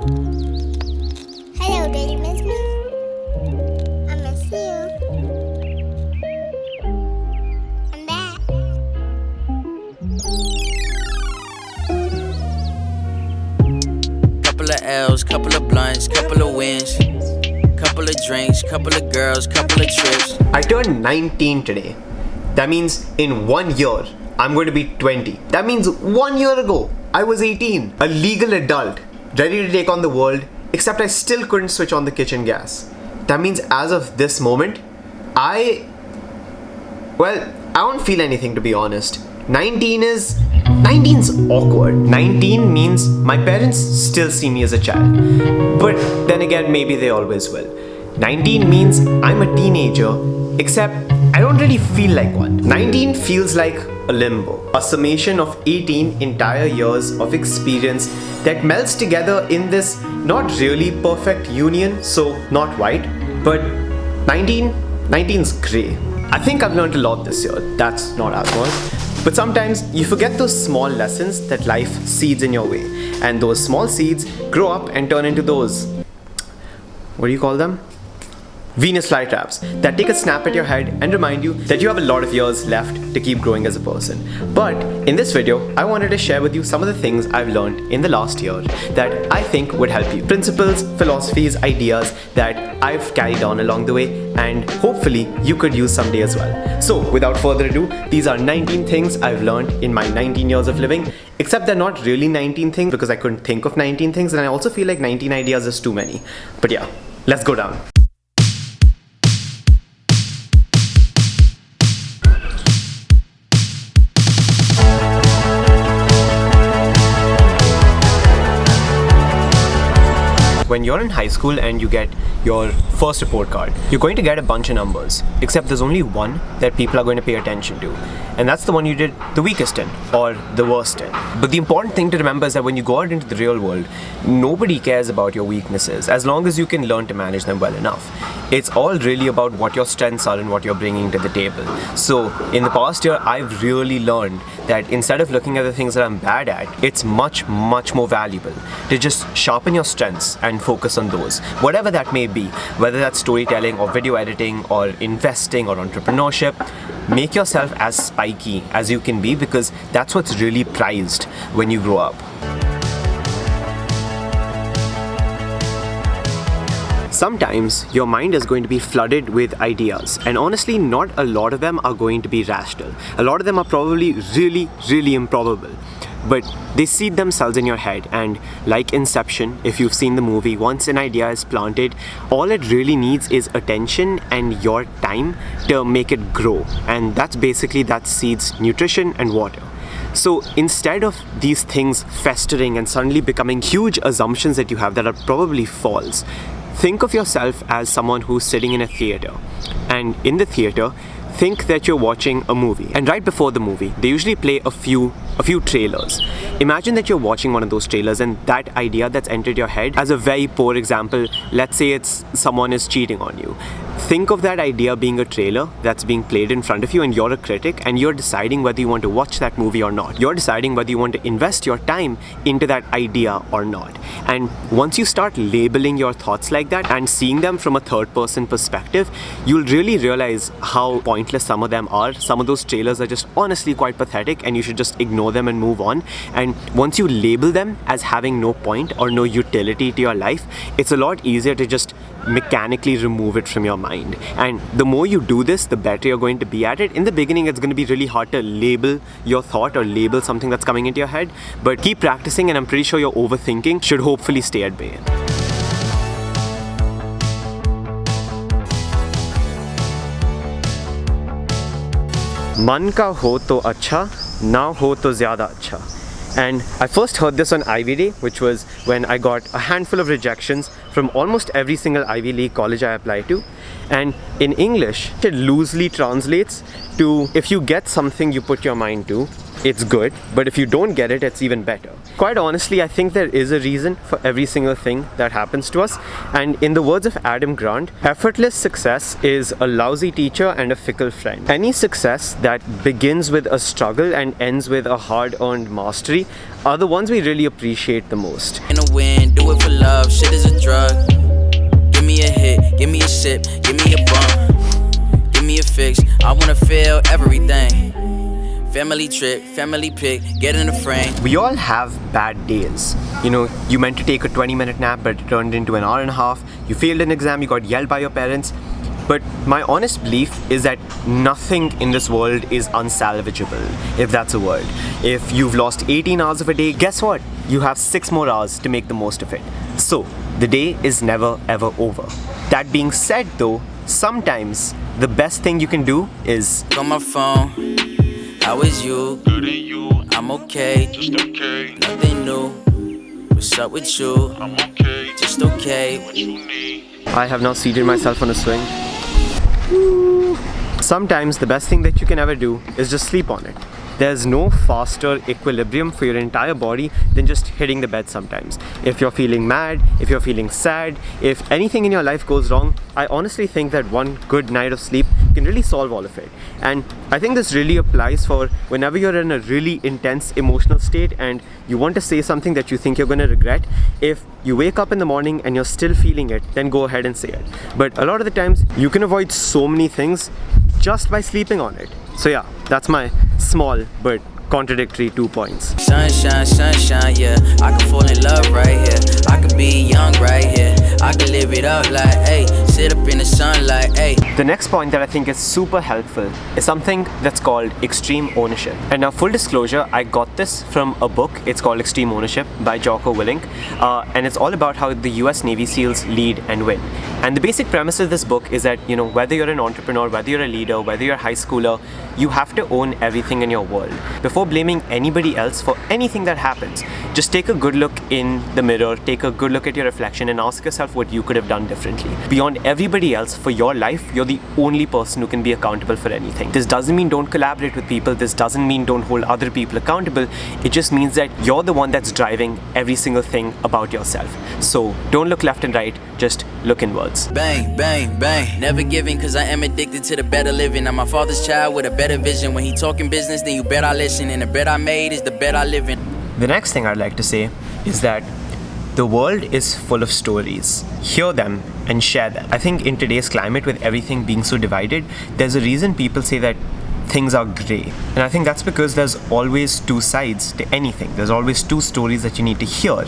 Hello, did you miss me? I miss you. I'm back. Couple of L's, couple of blunts, couple of wins, couple of drinks, couple of girls, couple of trips. I turned 19 today. That means in 1 year, I'm going to be 20. That means 1 year ago, I was 18, a legal adult, ready to take on the world, except I still couldn't switch on the kitchen gas. That means as of this moment, I don't feel anything, to be honest. 19's awkward. 19 means my parents still see me as a child. But then again, maybe they always will. 19 means I'm a teenager, except I don't really feel like one. 19 feels like a limbo, a summation of 18 entire years of experience that melts together in this not really perfect union, so not white, but 19's grey. I think I've learned a lot this year, that's not alcohol. But sometimes you forget those small lessons that life seeds in your way, and those small seeds grow up and turn into those, what do you call them? Venus flytraps that take a snap at your head and remind you that you have a lot of years left to keep growing as a person. But in this video, I wanted to share with you some of the things I've learned in the last year that I think would help you. Principles, philosophies, ideas that I've carried on along the way, and hopefully you could use someday as well. So without further ado, these are 19 things I've learned in my 19 years of living, except they're not really 19 things because I couldn't think of 19 things, and I also feel like 19 ideas is too many. But yeah, let's go down. When you're in high school and you get your first report card, you're going to get a bunch of numbers, except there's only one that people are going to pay attention to. And that's the one you did the weakest in, or the worst in. But the important thing to remember is that when you go out into the real world, nobody cares about your weaknesses, as long as you can learn to manage them well enough. It's all really about what your strengths are and what you're bringing to the table. So in the past year, I've really learned that instead of looking at the things that I'm bad at, it's much more valuable to just sharpen your strengths and focus on those, whatever that may be, whether that's storytelling or video editing or investing or entrepreneurship. Make yourself as spiky as you can be, because that's what's really prized when you grow up. Sometimes your mind is going to be flooded with ideas, and honestly not a lot of them are going to be rational. A lot of them are probably really improbable. But they seed themselves in your head, and like Inception, if you've seen the movie, once an idea is planted, all it really needs is attention and your time to make it grow. And that's basically that seed's nutrition and water. So instead of these things festering and suddenly becoming huge assumptions that you have that are probably false, think of yourself as someone who's sitting in a theater. And in the theater, think that you're watching a movie, and right before the movie, they usually play a few trailers. Imagine that you're watching one of those trailers, and that idea that's entered your head, as a very poor example, let's say it's someone is cheating on you. Think of that idea being a trailer that's being played in front of you, and you're a critic, and you're deciding whether you want to watch that movie or not. You're deciding whether you want to invest your time into that idea or not. And once you start labeling your thoughts like that and seeing them from a third-person perspective, you'll really realize how pointless some of them are. Some of those trailers are just honestly quite pathetic, and you should just ignore them and move on. And once you label them as having no point or no utility to your life, it's a lot easier to just mechanically remove it from your mind. And the more you do this, the better you're going to be at it. In the beginning, it's going to be really hard to label your thought or label something that's coming into your head, but keep practicing, and I'm pretty sure your overthinking should hopefully stay at bay. मन का हो तो अच्छा, ना हो तो ज़्यादा अच्छा. And I first heard this on Ivy Day, which was when I got a handful of rejections from almost every single Ivy League college I applied to. And in English, it loosely translates to, if you get something you put your mind to, it's good, but if you don't get it, it's even better. Quite honestly, I think there is a reason for every single thing that happens to us. And in the words of Adam Grant, effortless success is a lousy teacher and a fickle friend. Any success that begins with a struggle and ends with a hard-earned mastery are the ones we really appreciate the most. In a win, do it for love. tip, give me a bump, give me a fix. I wanna feel everything. Family trip, family pick, get in the frame. We all have bad days. You know, you meant to take a 20-minute nap, but it turned into an hour and a half. You failed an exam, you got yelled by your parents. But my honest belief is that nothing in this world is unsalvageable, if that's a word. If you've lost 18 hours of a day, guess what? You have 6 more hours to make the most of it. So, the day is never ever over. That being said though, sometimes the best thing you can do is On my phone, how is you? Good and you, I'm okay, just okay. nothing new. What's up with you? I'm okay, Just okay. what you need. I have now seated myself on a swing. Sometimes the best thing that you can ever do is just sleep on it. There's no faster equilibrium for your entire body than just hitting the bed sometimes. If you're feeling mad, if you're feeling sad, if anything in your life goes wrong, I honestly think that one good night of sleep can really solve all of it. And I think this really applies for whenever you're in a really intense emotional state and you want to say something that you think you're going to regret. If you wake up in the morning and you're still feeling it, then go ahead and say it. But a lot of the times you can avoid so many things just by sleeping on it. So yeah, that's my small but contradictory 2 points. Sunshine, sunshine, yeah. I can fall in love right here. I could be young right here. I could live it up like, hey, sit up in the sunlight, hey. The next point that I think is super helpful is something that's called extreme ownership. And now, full disclosure, I got this from a book. It's called Extreme Ownership by Jocko Willink. And it's all about how the US Navy SEALs lead and win. And the basic premise of this book is that, you know, whether you're an entrepreneur, whether you're a leader, whether you're a high schooler, you have to own everything in your world. Before blaming anybody else for anything that happens, just take a good look in the mirror, take a good look at your reflection and ask yourself what you could have done differently. Beyond everybody else, for your life, you're the only person who can be accountable for anything. This doesn't mean don't collaborate with people. This doesn't mean don't hold other people accountable. It just means that you're the one that's driving every single thing about yourself. So don't look left and right, just look inwards. Bang, bang, bang. Never giving cause I am addicted to the better living. I'm my father's child with a better vision. When he talking business, then you bet I listen. And the bet I made is the bet I live in. The next thing I'd like to say is that the world is full of stories. Hear them and share them. I think in today's climate, with everything being so divided, there's a reason people say that things are grey. And I think that's because there's always 2 sides to anything. There's always 2 stories that you need to hear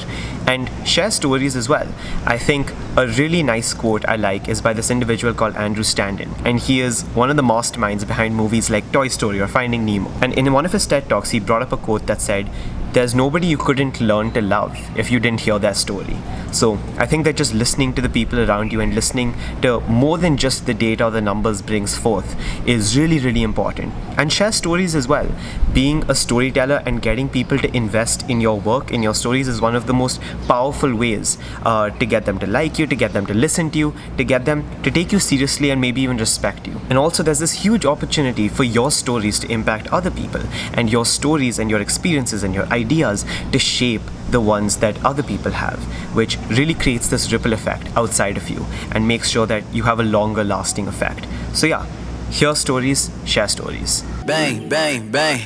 and share stories as well. I think a really nice quote I like is by this individual called Andrew Stanton, and he is one of the masterminds behind movies like Toy Story or Finding Nemo. And in one of his TED Talks, he brought up a quote that said, "There's nobody you couldn't learn to love if you didn't hear their story." So I think that just listening to the people around you and listening to more than just the data or the numbers brings forth is really, really important. And share stories as well. Being a storyteller and getting people to invest in your work, in your stories, is one of the most powerful ways to get them to like you, to get them to listen to you, to get them to take you seriously and maybe even respect you. And also there's this huge opportunity for your stories to impact other people, and your stories and your experiences and your ideas to shape the ones that other people have, which really creates this ripple effect outside of you and makes sure that you have a longer lasting effect. So yeah, hear stories, share stories. Bang, bang, bang.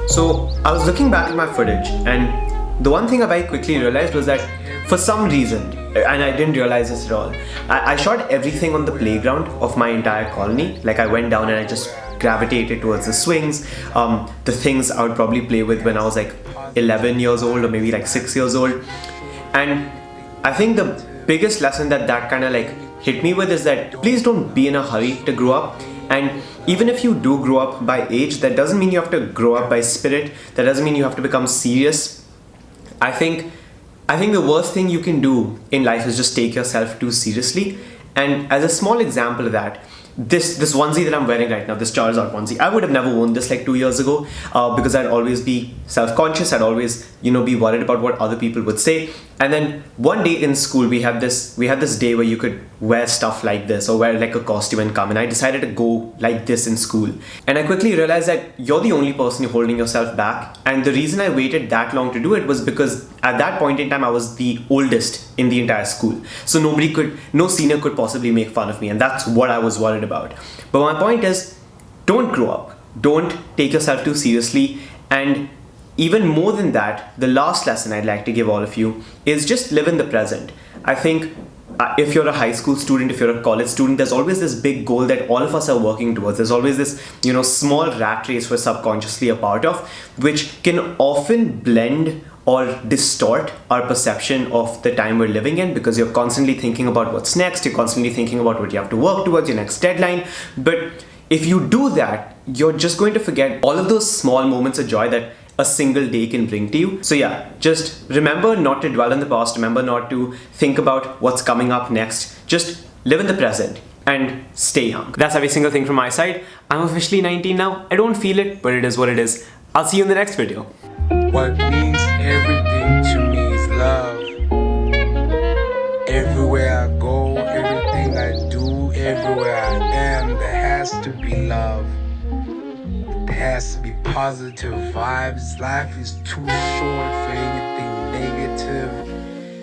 So I was looking back at my footage, and the one thing I very quickly realized was that for some reason, and I didn't realize this at all, I shot everything on the playground of my entire colony. Like I went down and I just gravitated towards the swings, the things I would probably play with when I was like 11 years old or maybe like 6 years old. And I think the biggest lesson that kind of like hit me with is that please don't be in a hurry to grow up. And even if you do grow up by age, that doesn't mean you have to grow up by spirit. That doesn't mean you have to become serious. I think the worst thing you can do in life is just take yourself too seriously. And as a small example of that, this onesie that I'm wearing right now, this Charizard onesie, I would have never worn this like 2 years ago because I'd always be self-conscious. I'd always, be worried about what other people would say. And then one day in school, we had this day where you could wear stuff like this or wear like a costume and come. And I decided to go like this in school. And I quickly realized that you're the only person who's holding yourself back. And the reason I waited that long to do it was because at that point in time, I was the oldest in the entire school. So no senior could possibly make fun of me. And that's what I was worried about. But my point is, don't grow up. Don't take yourself too seriously. And even more than that, the last lesson I'd like to give all of you is just live in the present. I think if you're a high school student, if you're a college student, there's always this big goal that all of us are working towards. There's always this, small rat race we're subconsciously a part of, which can often blend or distort our perception of the time we're living in, because you're constantly thinking about what's next, you're constantly thinking about what you have to work towards, your next deadline. But if you do that, you're just going to forget all of those small moments of joy that a single day can bring to you. So yeah, just remember not to dwell in the past, remember not to think about what's coming up next. Just live in the present and stay young. That's every single thing from my side. I'm officially 19 now. I don't feel it, but it is what it is. I'll see you in the next video. What means everything to me is love. Everywhere I go, everything I do, everywhere I am, there has to be love. There has to be positive vibes. Life is too short for anything negative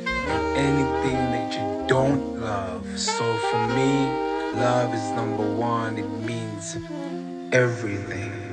and anything that you don't love. So for me, love is number one. It means everything.